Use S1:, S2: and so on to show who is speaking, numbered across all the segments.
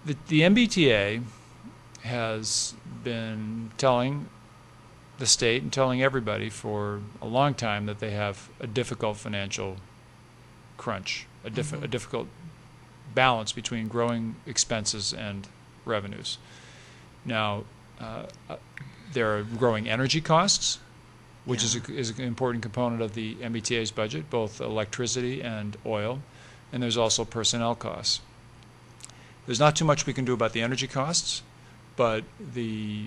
S1: The MBTA has been telling the state and telling everybody for a long time that they have a difficult financial crunch, a difficult balance between growing expenses and revenues. Now, there are growing energy costs, which is an important component of the MBTA's budget, both electricity and oil, and there's also personnel costs. There's not too much we can do about the energy costs, but the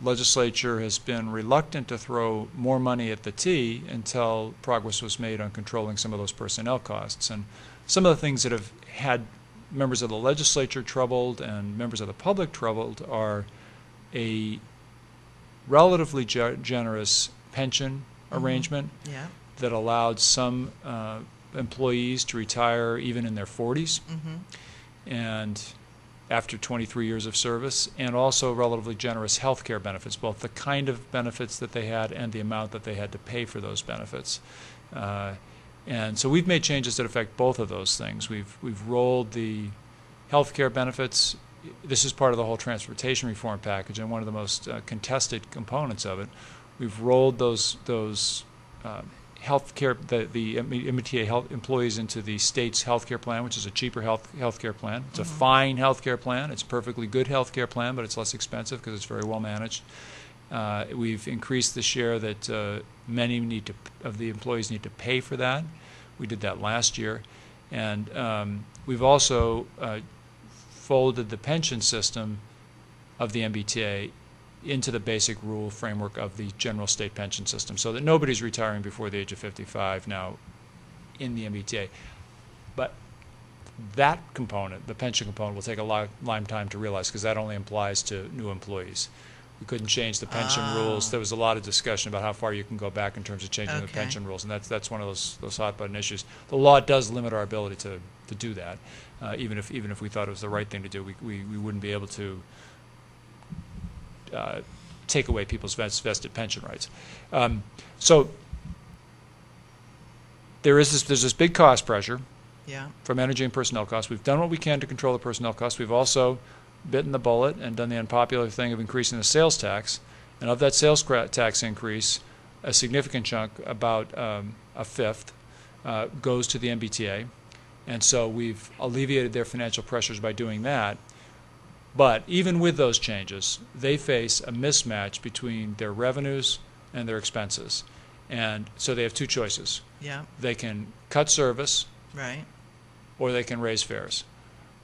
S1: legislature has been reluctant to throw more money at the T until progress was made on controlling some of those personnel costs. And some of the things that have had members of the legislature troubled and members of the public troubled are a relatively generous pension arrangement that allowed some employees to retire even in their 40s and after 23 years of service, and also relatively generous health care benefits, both the kind of benefits that they had and the amount that they had to pay for those benefits. And so we've made changes that affect both of those things. We've rolled the health care benefits. This is part of the whole transportation reform package and one of the most contested components of it. We've rolled those health care, the MBTA health employees into the state's health care plan, which is a cheaper health care plan. It's a fine health care plan. It's a perfectly good health care plan, but it's less expensive because it's very well managed. We've increased the share that many of the employees need to pay for that. We did that last year. And we've also folded the pension system of the MBTA into the basic rule framework of the general state pension system, so that nobody's retiring before the age of 55 now in the MBTA. But that component, the pension component, will take a long time to realize because that only applies to new employees. We couldn't change the pension rules. There was a lot of discussion about how far you can go back in terms of changing the pension rules, and that's one of those hot button issues. The law does limit our ability to do that. Even if we thought it was the right thing to do, we wouldn't be able to take away people's vested pension rights. So there's this big cost pressure from energy and personnel costs. We've done what we can to control the personnel costs. We've also bitten the bullet and done the unpopular thing of increasing the sales tax. And of that sales tax increase, a significant chunk, about a fifth, goes to the MBTA. And so we've alleviated their financial pressures by doing that. But even with those changes, they face a mismatch between their revenues and their expenses. And so they have two choices. They can cut service, or they can raise fares.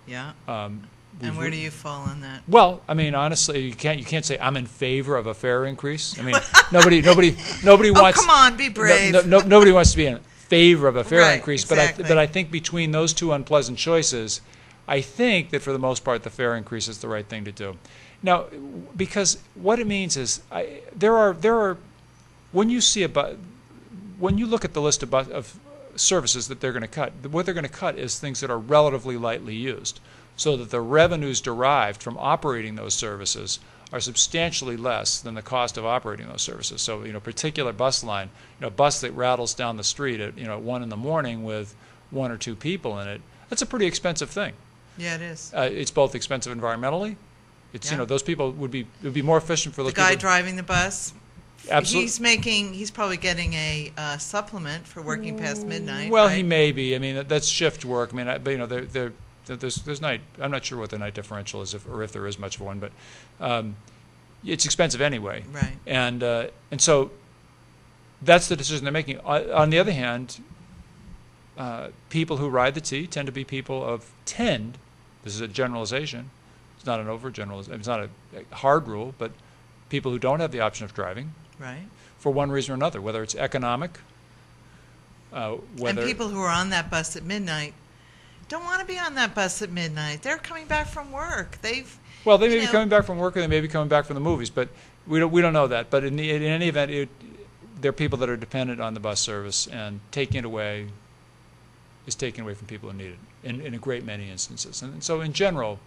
S2: And where do you fall on that?
S1: Well, I mean, honestly, you can't say I'm in favor of a fare increase. I mean, nobody wants.
S2: Oh, come on, be brave.
S1: Nobody wants to be in favor of a fare increase.
S2: Exactly.
S1: But I think between those two unpleasant choices, I think that for the most part, the fare increase is the right thing to do. Now, because what it means is there are when you look at the list of services that they're going to cut, what they're going to cut is things that are relatively lightly used, so that the revenues derived from operating those services are substantially less than the cost of operating those services. So, particular bus line, a bus that rattles down the street at 1 in the morning with 1 or 2 people in it, that's a pretty expensive thing.
S2: Yeah, it is.
S1: It's both expensive environmentally. It's those people it would be more efficient for those people.
S2: The guy driving the bus.
S1: Absolutely.
S2: He's probably getting a supplement for working past midnight.
S1: Well,
S2: right?
S1: he may be. I mean, that's shift work. I mean, but there's night. I'm not sure what the night differential is, if there is much of one, but it's expensive anyway.
S2: Right.
S1: And so that's the decision they're making. On the other hand, people who ride the T tend to be people of this is a generalization. It's not an overgeneralization. It's not a hard rule, but people who don't have the option of driving, for one reason or another, whether it's economic,
S2: and people who are on that bus at midnight don't want to be on that bus at midnight. They're coming back from work. They may
S1: be coming back from work, or they may be coming back from the movies, but we don't know that. But in any event, there are people that are dependent on the bus service, and taking it away is taken away from people who need it in a great many instances. And so in general,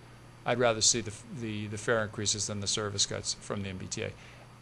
S1: I'd rather see the fare increases than the service cuts from the MBTA.